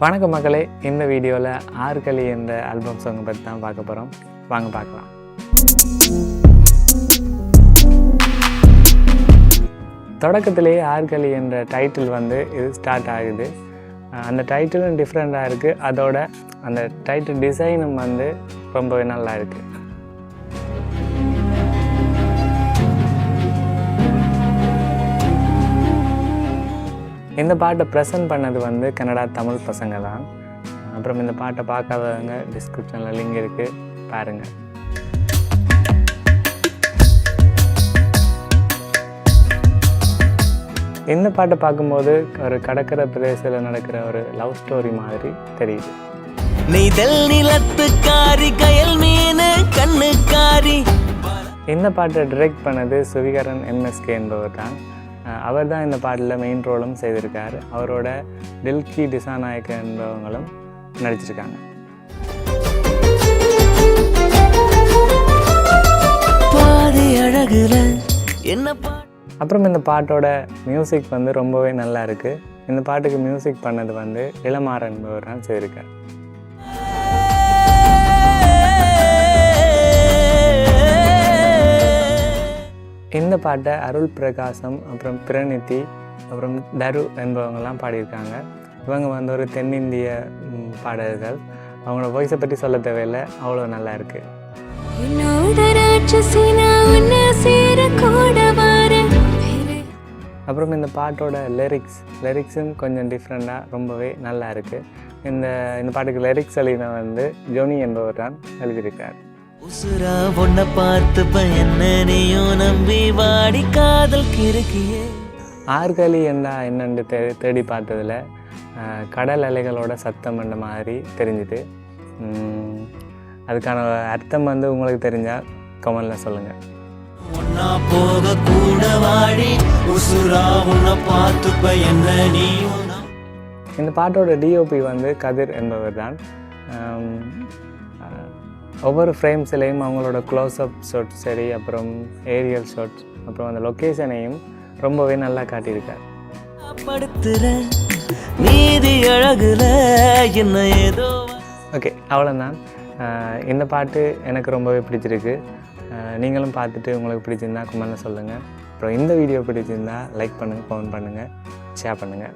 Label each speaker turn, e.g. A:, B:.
A: வணக்கம் மக்களே, இந்த வீடியோவில் ஆர்கலி என்ற ஆல்பம் சாங் பற்றி தான் பார்க்க போகிறோம். வாங்க பார்க்கலாம். தொடக்கத்திலேயே ஆர்கலி என்ற டைட்டில் இது ஸ்டார்ட் ஆகுது. அந்த டைட்டிலும் டிஃப்ரெண்ட்டாக இருக்குது. அதோட அந்த டைட்டில் டிசைனும் ரொம்பவே நல்லா இருக்குது. இந்த பாட்டை ப்ரெசென்ட் பண்ணது கன்னடா தமிழ் பசங்க தான். அப்புறம் இந்த பாட்டை பார்க்காதவங்க டிஸ்கிரிப்ஷனில் லிங்க் இருக்குது, பாருங்கள். இந்த பாட்டை பார்க்கும்போது ஒரு கடற்கரை பிரதேசத்தில் நடக்கிற ஒரு லவ் ஸ்டோரி மாதிரி தெரியுது. இந்த பாட்டை டிரெக்ட் பண்ணது சுவிகரன் எம்எஸ்கே என்பவர் தான். அவர் தான் இந்த பாட்டில் மெயின் ரோலும் செய்திருக்கார். அவரோட டில்கி டிசாநாயக்க என்பவங்களும் நடிச்சிருக்காங்க. அப்புறம் இந்த பாட்டோட மியூசிக் ரொம்பவே நல்லா இருக்குது. இந்த பாட்டுக்கு மியூசிக் பண்ணது இளமாறன் என்பவர் தான் செய்திருக்கார். இந்த பாட்டை அருள் பிரகாசம், அப்புறம் பிரணிதி, அப்புறம் தரு என்பவங்கெல்லாம் பாடியிருக்காங்க. இவங்க ஒரு தென்னிந்திய பாடகர்கள். அவங்களோட வாய்ஸை பற்றி சொல்ல தேவையில்லை, அவ்வளோ நல்லா இருக்குது. அப்புறம் இந்த பாட்டோட லிரிக்ஸும் கொஞ்சம் டிஃப்ரெண்ட்டாக ரொம்பவே நல்லா இருக்குது. இந்த பாட்டுக்கு லிரிக்ஸ் எழுதின ஜோனி என்பவர் தான் எழுதியிருக்கார். ஆர்கலி என்னன்னு தேடி பார்த்ததில் கடல் அலைகளோட சத்தம் என்ற மாதிரி தெரிஞ்சுது. அதுக்கான அர்த்தம் உங்களுக்கு தெரிஞ்சால் கமெண்டில் சொல்லுங்கள். இந்த பாட்டோட டிஓபி கதிர் என்பவர் தான். ஒவ்வொரு ஃப்ரேம்ஸ்லேயும் அவங்களோட க்ளோஸ்அப் ஷாட்ஸ் சரி, அப்புறம் ஏரியல் ஷாட்ஸ், அப்புறம் அந்த லொக்கேஷனையும் ரொம்பவே நல்லா காட்டியிருக்கார். ஓகே, அவ்வளோதான். இந்த பாட்டு எனக்கு ரொம்பவே பிடிச்சிருக்கு. நீங்களும் பார்த்துட்டு உங்களுக்கு பிடிச்சிருந்தா கமெண்ட்டில் சொல்லுங்கள். அப்புறம் இந்த வீடியோ பிடிச்சிருந்தா லைக் பண்ணுங்கள், கமெண்ட் பண்ணுங்கள், ஷேர் பண்ணுங்கள்.